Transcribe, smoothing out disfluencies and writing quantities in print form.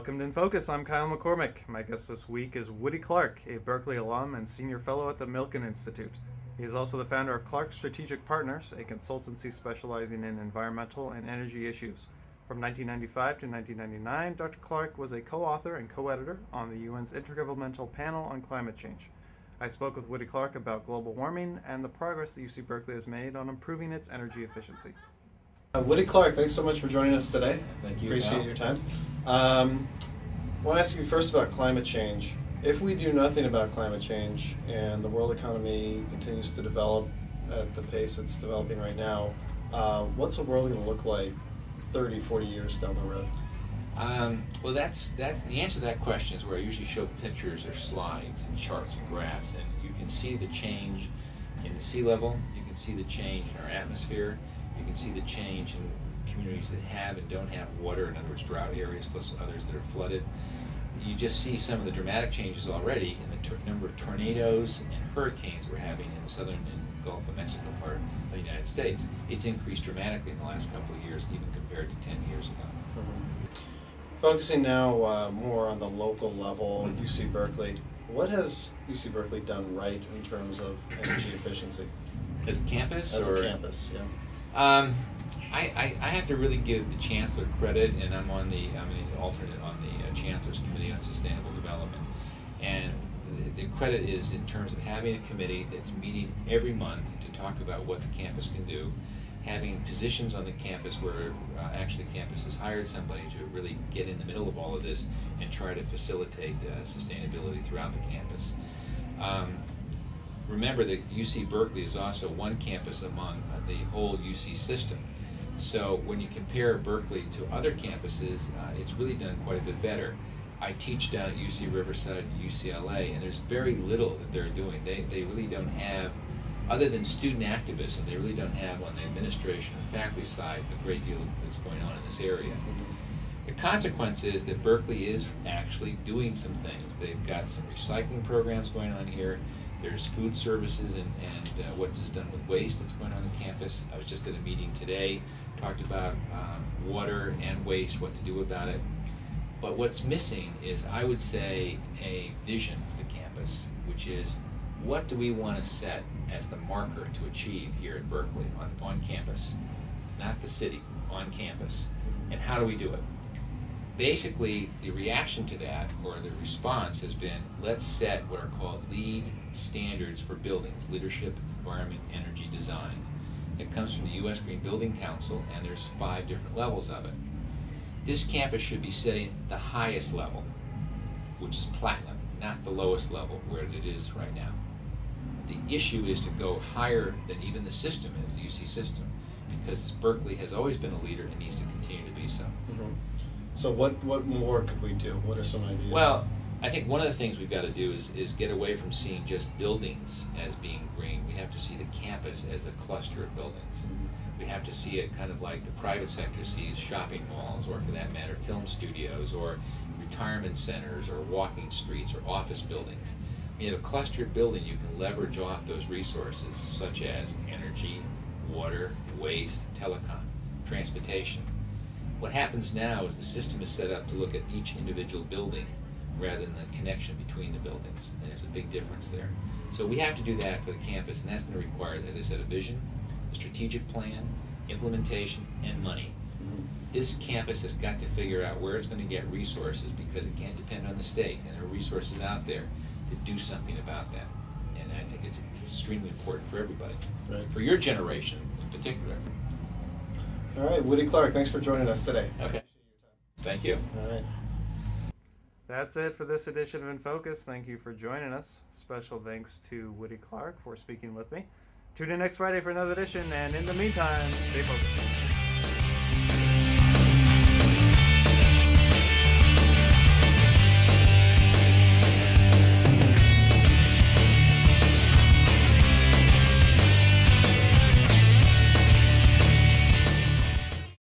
Welcome to InFocus. I'm Kyle McCormick. My guest this week is Woody Clark, a Berkeley alum and senior fellow at the Milken Institute. He is also the founder of Clark Strategic Partners, a consultancy specializing in environmental and energy issues. From 1995 to 1999, Dr. Clark was a co-author and co-editor on the UN's Intergovernmental Panel on Climate Change. I spoke with Woody Clark about global warming and the progress that UC Berkeley has made on improving its energy efficiency. Woody Clark, thanks so much for joining us today. Thank you. Appreciate your time. I want to ask you first about climate change. If we do nothing about climate change and the world economy continues to develop at the pace it's developing right now, what's the world going to look like 30, 40 years down the road? Well, that's the answer to that question is where I usually show pictures or slides and charts and graphs, and you can see the change in the sea level, you can see the change in our atmosphere, you can see the change in communities that have and don't have water, in other words drought areas plus others that are flooded. You just see some of the dramatic changes already in the number of tornadoes and hurricanes we're having in the southern and Gulf of Mexico part of the United States. It's increased dramatically in the last couple of years, even compared to 10 years ago. Focusing now more on the local level, UC Berkeley, what has UC Berkeley done right in terms of energy efficiency? As a campus? As a campus, yeah. I have to really give the Chancellor credit, and I'm an alternate on the Chancellor's Committee on Sustainable Development. And the credit is in terms of having a committee that's meeting every month to talk about what the campus can do, having positions on the campus where actually the campus has hired somebody to really get in the middle of all of this and try to facilitate sustainability throughout the campus. Remember that UC Berkeley is also one campus among the whole UC system. So when you compare Berkeley to other campuses, it's really done quite a bit better. I teach down at UC Riverside and UCLA, and there's very little that they're doing. They really don't have, other than student activism, they really don't have on the administration and faculty side a great deal that's going on in this area. The consequence is that Berkeley is actually doing some things. They've got some recycling programs going on here. There's food services and what is done with waste that's going on the campus. I was just at a meeting today, talked about water and waste, what to do about it. But what's missing is, I would say, a vision for the campus, which is what do we want to set as the marker to achieve here at Berkeley on campus, not the city, on campus, and how do we do it? Basically, the reaction to that, or the response, has been, let's set what are called LEED standards for buildings, leadership, environment, energy, design. It comes from the U.S. Green Building Council, and there's 5 different levels of it. This campus should be setting the highest level, which is platinum, not the lowest level where it is right now. The issue is to go higher than even the system is, the UC system, because Berkeley has always been a leader and needs to continue to be so. So what more could we do? What are some ideas? Well, I think one of the things we've got to do is get away from seeing just buildings as being green. We have to see the campus as a cluster of buildings. We have to see it kind of like the private sector sees shopping malls, or for that matter, film studios, or retirement centers, or walking streets, or office buildings. When you have a clustered building, you can leverage off those resources such as energy, water, waste, telecom, transportation. What happens now is the system is set up to look at each individual building rather than the connection between the buildings, and there's a big difference there. So we have to do that for the campus, and that's going to require, as I said, a vision, a strategic plan, implementation, and money. This campus has got to figure out where it's going to get resources, because it can't depend on the state, and there are resources out there to do something about that. And I think it's extremely important for everybody, for your generation in particular. All right, Woody Clark, thanks for joining us today. Okay. Thank you. All right. That's it for this edition of InFocus. Thank you for joining us. Special thanks to Woody Clark for speaking with me. Tune in next Friday for another edition, and in the meantime, stay focused.